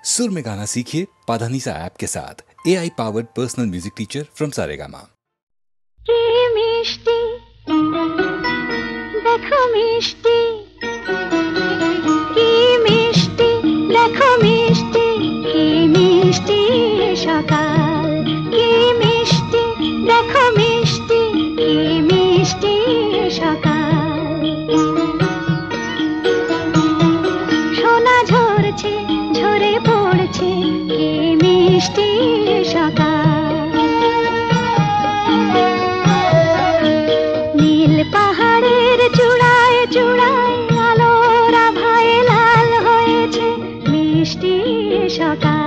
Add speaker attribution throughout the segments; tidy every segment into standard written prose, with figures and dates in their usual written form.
Speaker 1: सुर में गाना सीखिए पाधानीसा ऐप के साथ। AI powered personal music teacher from Saregama.
Speaker 2: देखो मिष्टी, की मिष्टी, देखो मिष्टी, की मिष्टी सकाल, की मिष्टी, देखो मिष्टी, की मिष्टी सकाल। সোনা ঝরছে, ঝরে পড়ছে, কি মিষ্টি সকাল। নীল পাহাড়ের চূড়ায় চূড়ায় আলোর আভায় লাল হয়েছে মিষ্টি সকাল।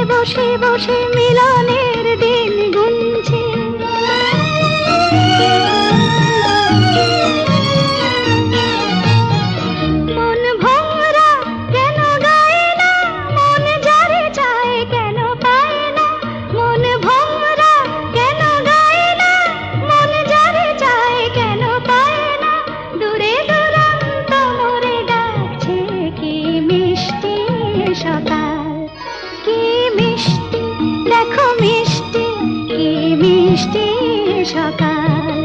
Speaker 2: বসে বসে মিলনের দিন গুনছে, মন ভোরা কেন গায় না, মন যারে চায় কেন পায় না, মন ভোরা কেন গায় না, মন যারে চায় কেন পায় না, দূরে দূরান্ত মোরে ডাকছে কি মিষ্টি সকাল, কি মিষ্টি দেখো মিষ্টি, কি মিষ্টি সকাল।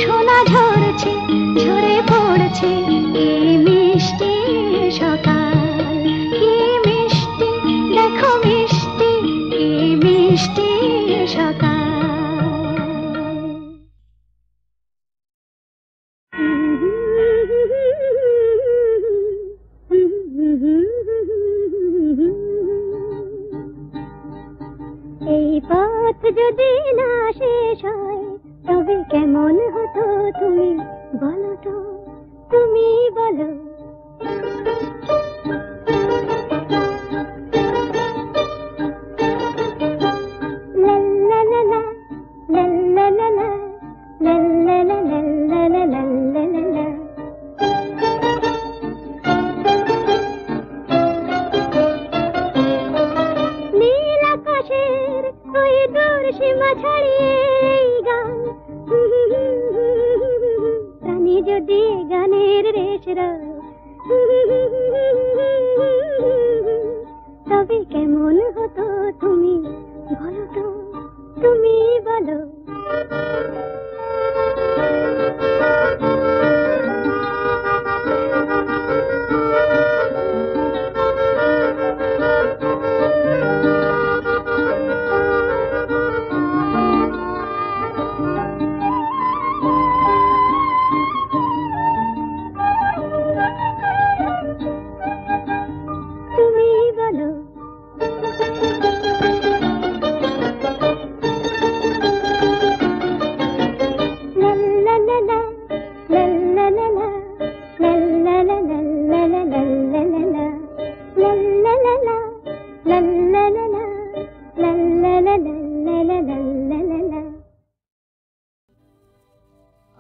Speaker 2: সোনা ঝরছে, ঝরে পড়ছে, কি মিষ্টি সকাল, কি মিষ্টি দেখো মিষ্টি, কি মিষ্টি সকাল। এই পথ যদি না শেষ হয় তবে কেমন হতো তুমি বলো তো, তুমি বলো। নীল আকাশের ওই দূর সীমা ছাড়িয়ে গান, প্রাণী যদি গানের রেশ তবে কেমন হতো তুমি বলো তো, তুমি বলো।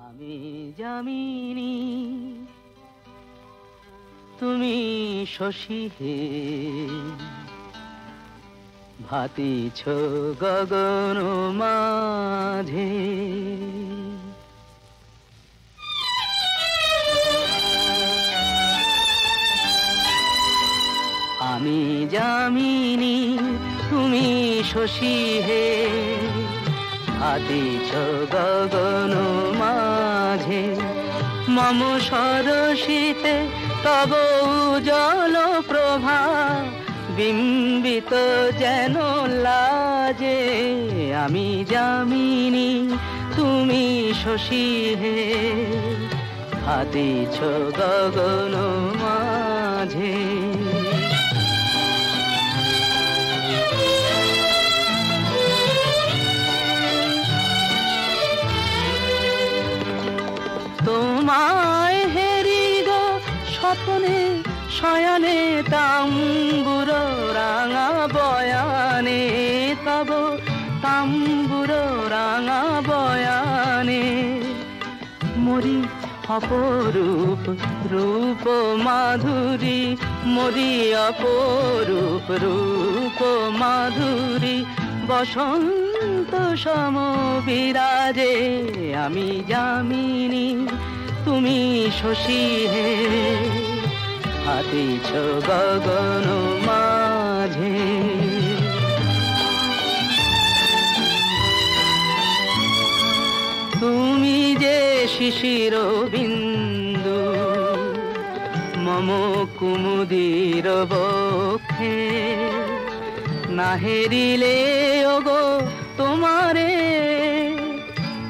Speaker 3: আমি যামিনী তুমি শশী হে, ভাতিছ গগন মাঝে। যামিনী তুমি শশী হে ভাতিছ গগন মাঝে মম সরসিতে তব উজ্জ্বল প্রভা বিম্বিত যেন লাজে আমি যামিনী তুমি শশী হে ভাতিছ গগন মাঝে তোমায় হেরি গো স্বপ্নে শয়নে তাম্বুর রাঙা বয়ানে তব তাম্বুর রাঙা বয়ানে মরি অপরূপ রূপ মাধুরী মরি অপরূপ রূপ মাধুরী বসন্ত সম বিরাজে আমি যামিনী তুমি শশী হে ভাতিছ গগন মাঝে তুমি যে শিশির বিন্দু মম কুমুদির বক্ষে না হেরিলে ওগো তোমারে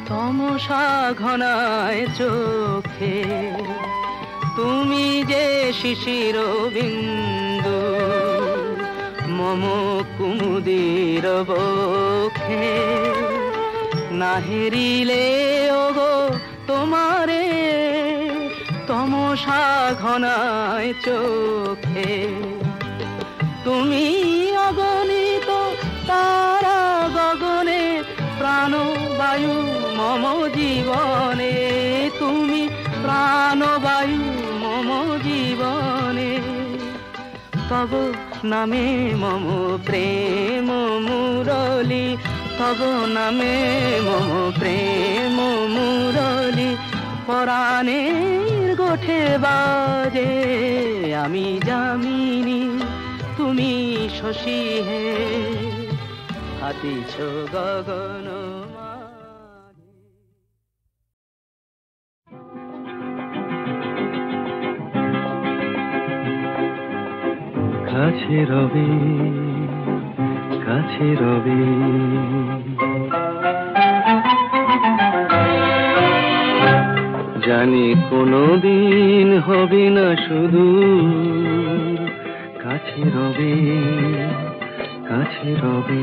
Speaker 3: তমসা ঘনায় চোখে তুমি যে শিশির বিন্দু মম কুমুদির বক্ষে না হেরিলে ওগো তোমারে তমসা ঘনায় চোখে তুমি অগণিত তারা গগনে প্রাণবায়ু মম জীবনে তুমি প্রাণবায়ু মম জীবনে তব নামে মম প্রেম মুরলী তব নামে মম প্রেম মুরলী পরাণের গোঠে বাজে আমি যামিনী তুমি শশী হে ভাতিছ গগন
Speaker 4: কাছে রবে কাছে রবে জানি কোনোদিন হবে না শুধু কাছে রবে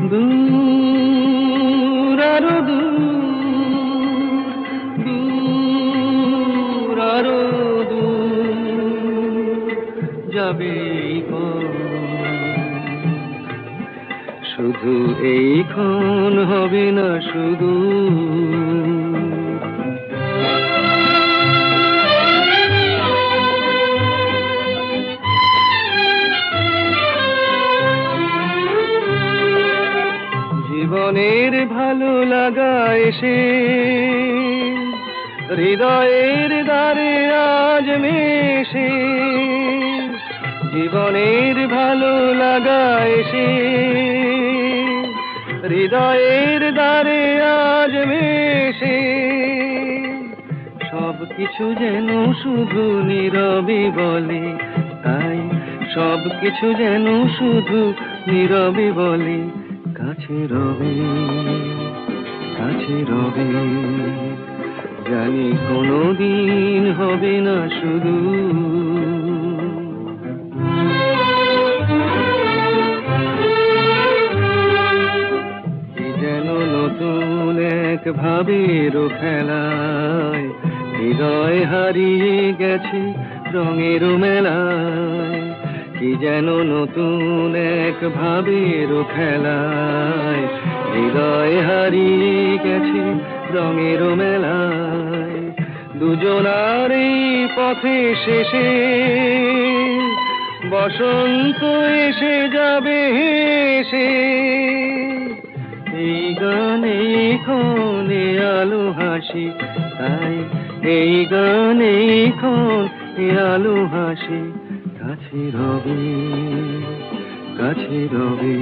Speaker 4: দূর আরো দূর আরো দূর যাবে শুধু এইক্ষণ হবে না শুধু জীবনের ভালো লাগা এসে হৃদয়ের দ্বারে আজ মেশে জীবনের ভালো লাগা এসে হৃদয়ের দ্বারে আজ মেশে সব কিছু যেন শুধু নীরবে বলে তাই সব কিছু যেন শুধু নীরবে বলে কাছে রবে জানি কোনোদিন হবে না শুধু যেন নতুন এক ভাবের খেলায় হৃদয় হারিয়ে গেছে রঙের মেলায় কি যেন নতুন এক ভাবের খেলায় হৃদয় হারিয়ে গেছে রঙের মেলায় দুজনার এই পথে শেষে বসন্ত এসে যাবে হেসে এই গানে ক্ষণে আলো হাসি তাই এই গানে ক্ষণে আলো হাসি কাছে রবি, কাছে রবি,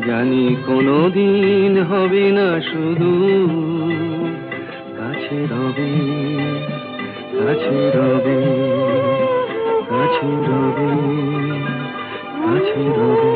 Speaker 4: জানি কোনোদিন হবে না শুধু, কাছে রবি, কাছে রবি, কাছে রবি, কাছে রবি।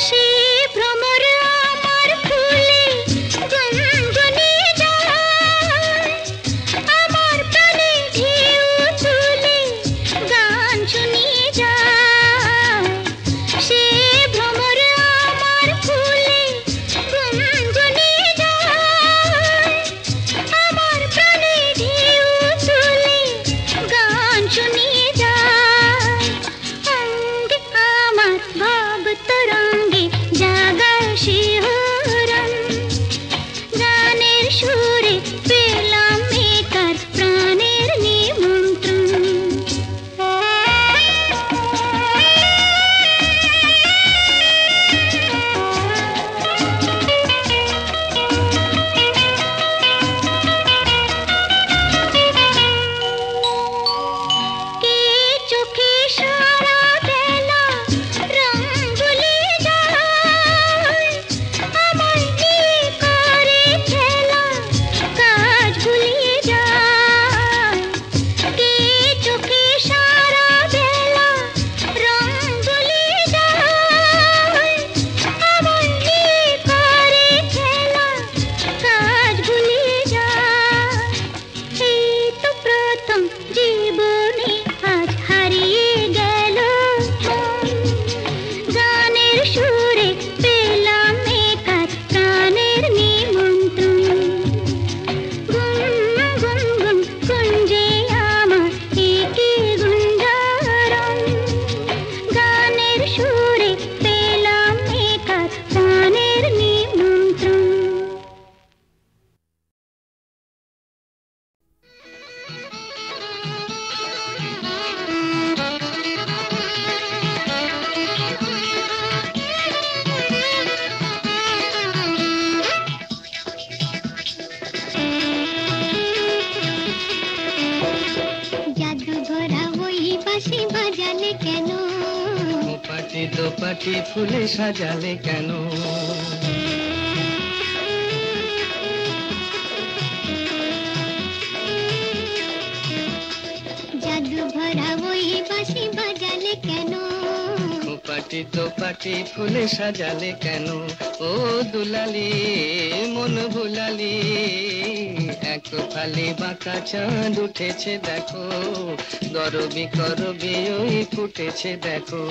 Speaker 2: সে ভ্রমর আমার ফুলে
Speaker 3: পাটি দোপাটি ফুলে সাজালে কেন?
Speaker 2: জাদু ভরা ওই বাঁশি বাজালে কেন?
Speaker 3: পাটি দোপাটি ফুলে সাজালে কেন? ও দুলালি মন ভুলালি, এক ফালি বাঁকা চাঁদ উঠেছে দেখো, গরবি করবি ওই ফুটেছে দেখো।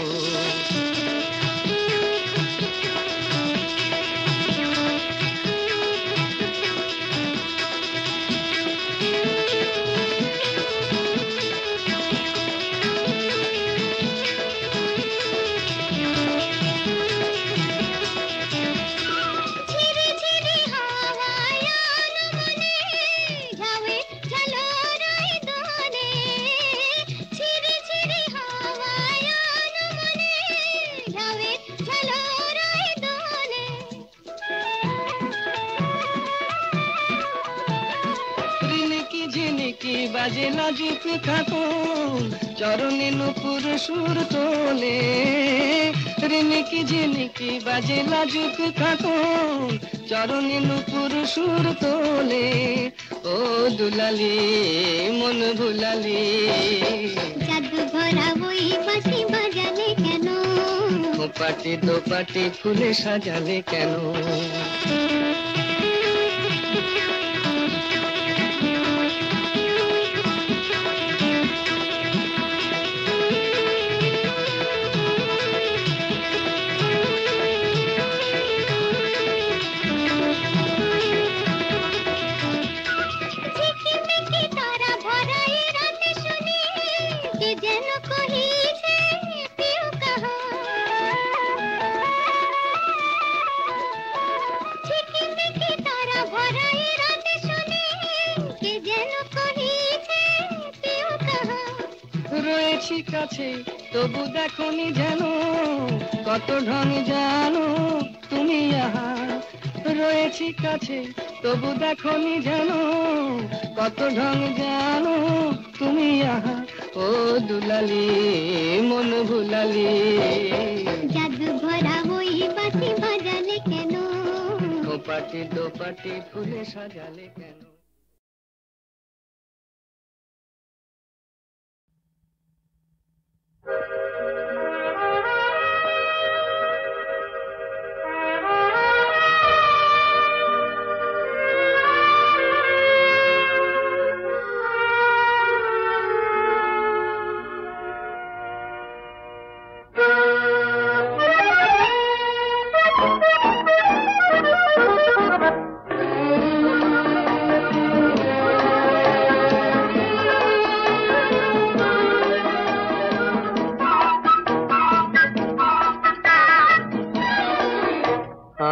Speaker 3: বাজে লাজুক খাতুন চরণে নুপুর সুর তোলে, রিনিকি ঝিনিকি বাজে লাজুক খাতুন চরণে নুপুর সুর তোলে, ও দুলালি মন ভুলালি।
Speaker 2: জাদু ভরা ওই বাঁশি বাজালে কেন?
Speaker 3: পাটি দোপাটি ফুলে সাজালে কেন? রয়েছি কাছে তবু দেখনি যেন, কত ঢং জানো তুমি আহা। রয়েছি কাছে তবু দেখনি যেন, কত ঢং জানো তুমি আহা। ও দুলালি মন ভুলালি।
Speaker 2: জাদু ভরা ওই বাঁশি বাজালে কেন?
Speaker 3: পাটি দোপাটি ফুলে সাজালে কেন?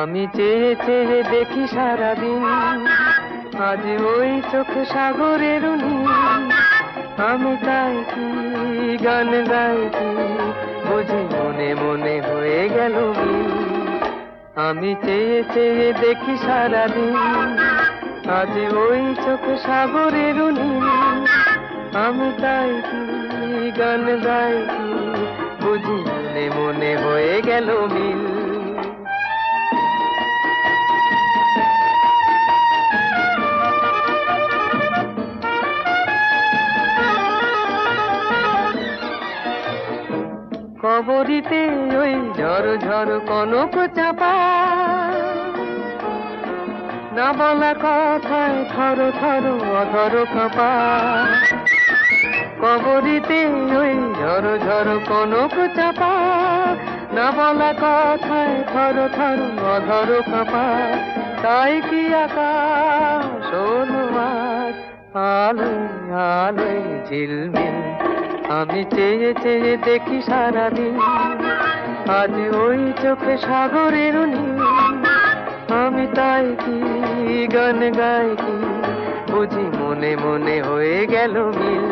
Speaker 4: আমি চেয়ে চেয়ে দেখি সারাদিন, আজ ওই চোখ সাগরের নীল। আমি তাই কি গান গাই কি, বুঝি মনে মনে হয়ে গেল মিল। আমি চেয়ে চেয়ে দেখি সারাদিন, আজ ওই চোখ সাগরের নীল। আমি তাই কি গান গাই কি, বুঝি মনে মনে হয়ে গেল মিল। কবরিতে ওই ঝড় ঝড় কনক চাপা, না বলা কথায় থর থর অধর কাঁপা। কবরিতে ওই ঝড় ঝড় কনক চাপা, না বলা কথায় থর থর অধর কাঁপা। তাই কি আকাশ অনুমার আলোয় আলোয় ঝিলমিল। আমি চেয়ে চেয়ে দেখি সারাদিন, আজ ওই চোখে সাগরের নীল। আমি তাই কি গান গাই কি, বুঝি মনে মনে হয়ে গেল মিল।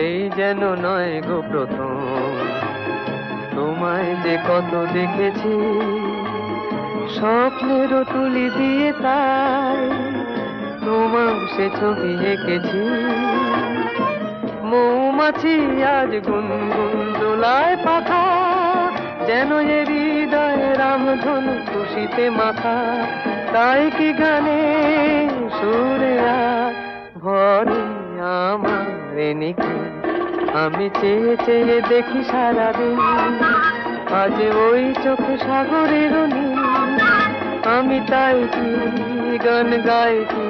Speaker 4: এই যেন নয় গো প্রথম, তোমায় যে কত দেখেছি, স্বপ্নেরও তুলি দিয়ে তাই তোমার সে ছবি এঁকেছি। মৌমাছি আজ গুনগুন দোলায় পাখা, যেন এ হৃদয় রামধনু খুশিতে মাথা। তাই কি গানে সুরে ভরে আমার নিকি, আমি চেয়ে চেয়ে দেখি সারাদিন আজ ওই চোখ সাগরের নীল। আমি তাই কি গান গাই কি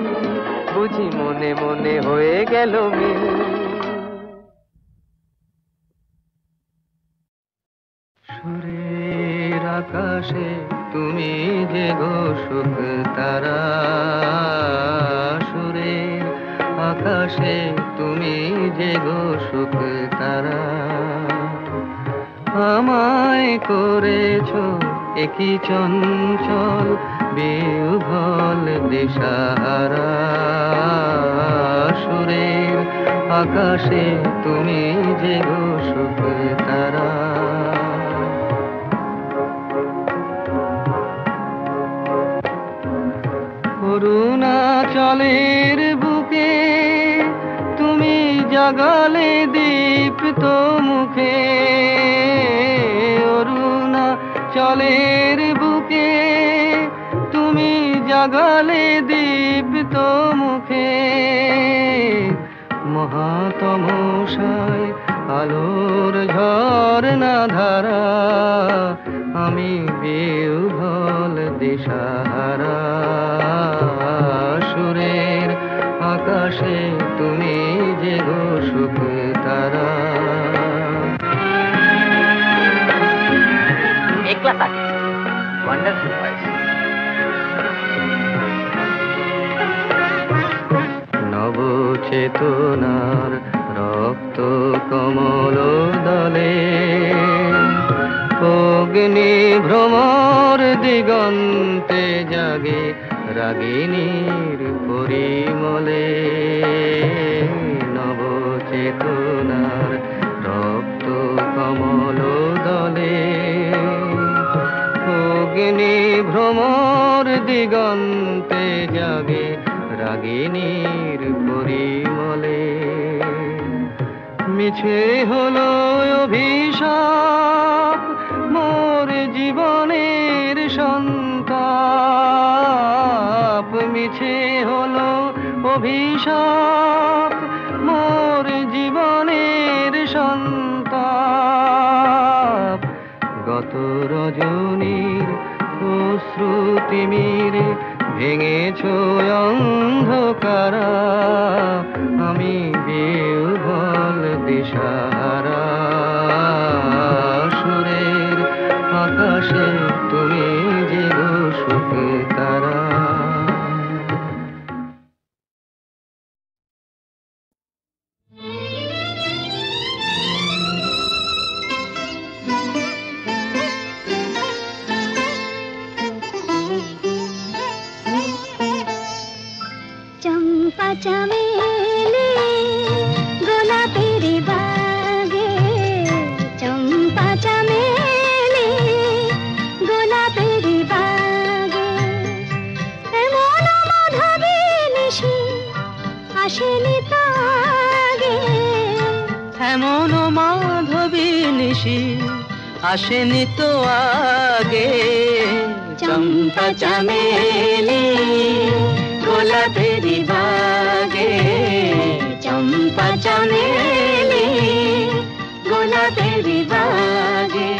Speaker 4: বুঝি মনে মনে হয়ে গেল মিল। সুরের আকাশে তুমি যে গো সুখ তারা, সুরের আকাশে তুমি যে গো সুখ তারা। আমায় করেছো একই চঞ্চল বিহ্বল দিশাহারা। সুরের আকাশে তুমি যে গো সুখ তারা। অরুণাচলের বুকে তুমি জাগালে দীপ্ত মুখে। অরুণাচলের বুকে তুমি জাগালে দীপ্ত মুখে। মহাতমশায় আলোর ঝরনা ধারা, আমি বিহ্বল দিশাহারা। সুরের আকাশে তুমি যে গো সুখ তারা।
Speaker 5: একলা থাকে ওয়ান্ডারফুল ভয়েস।
Speaker 4: নবচেতনার রক্ত কমল দলে, অগ্নি ভ্রমর দিগন্তে জাগে রাগিনীর পরিমলে। নবচেতনার রক্ত কমল দলে, অগ্নি ভ্রমর দিগন্তে জাগে রাগিনীর পরিমলে। মিছে হলো অভিশাপ মোর জীবনের সন্তাপ। মিছে হলো অভিশাপ মোর জীবনের সন্তাপ। গত রজনীর অশ্রুতিমিরে ভেঙেছ অন্ধকারা, আমি বিহ্বল দিশাহারা। সুরের আকাশে তুমি যে গো সুখ তারা।
Speaker 2: চম্পা চমেলি গোলাপের বাগে, চম্পা চমেলি গোলাপের বাগে। এমন মাধবী নিশি আসেনি তো আগে,
Speaker 3: এমন মাধবী নিশি আসেনি তো আগে।
Speaker 2: চম্পা চমেলি গোলাপের বাগে, চম্পা চমেলি গোলাপের বাগে।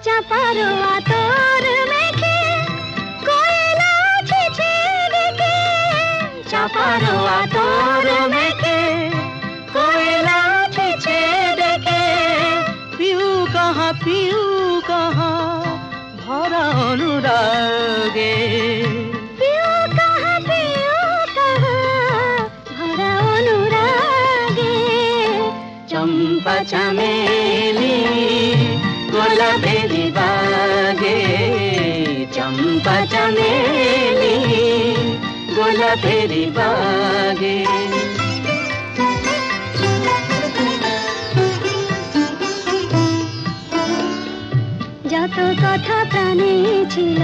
Speaker 2: চাপার আতর মেখে কোয়েলা ছেছে রেখে, চাপার আতর মেখে কোয়েলা ছেছে রেখে।
Speaker 3: পিউ কাহা ভরা অনুরাগে,
Speaker 2: পিউ কাহা ভরা অনুরাগে।
Speaker 3: চম্পা চমেলি গোলাপের বাগে, চম্পা চমেলি গোলাপের বাগে।
Speaker 2: যত কথা প্রাণে ছিল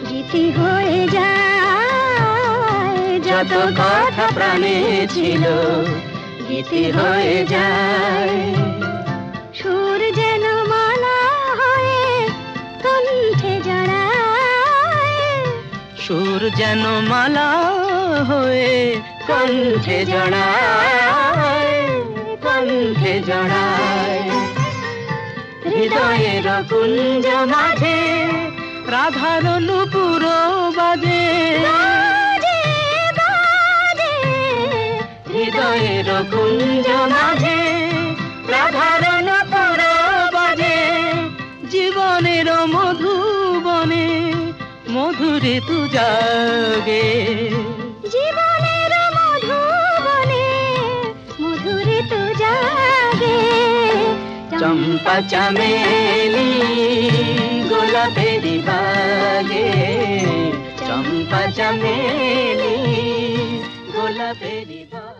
Speaker 2: গীতি হয়ে যায়,
Speaker 3: যত কথা প্রাণে ছিল গীতি হয়ে যায়।
Speaker 2: সুর যেন মালা হয়ে কণ্ঠে জড়ায়,
Speaker 3: সুর যেন মালা হয়ে কণ্ঠে জড়ায়, কণ্ঠে জড়ায়। হৃদয়ের কুঞ্জ মাঝে রাধার নূপুর বাজে, হৃদয়ের কুঞ্জ মাঝে রাধার নূপুর বাজে। জীবনের মধুবনে মধুরে তু জাগে,
Speaker 2: জীবনের মধুবনে মধুরে তু জাগে।
Speaker 3: চম্পা চামেলি গোলাপেরি বাগে, চম্পা চামেলি গোলাপেরি বাগে।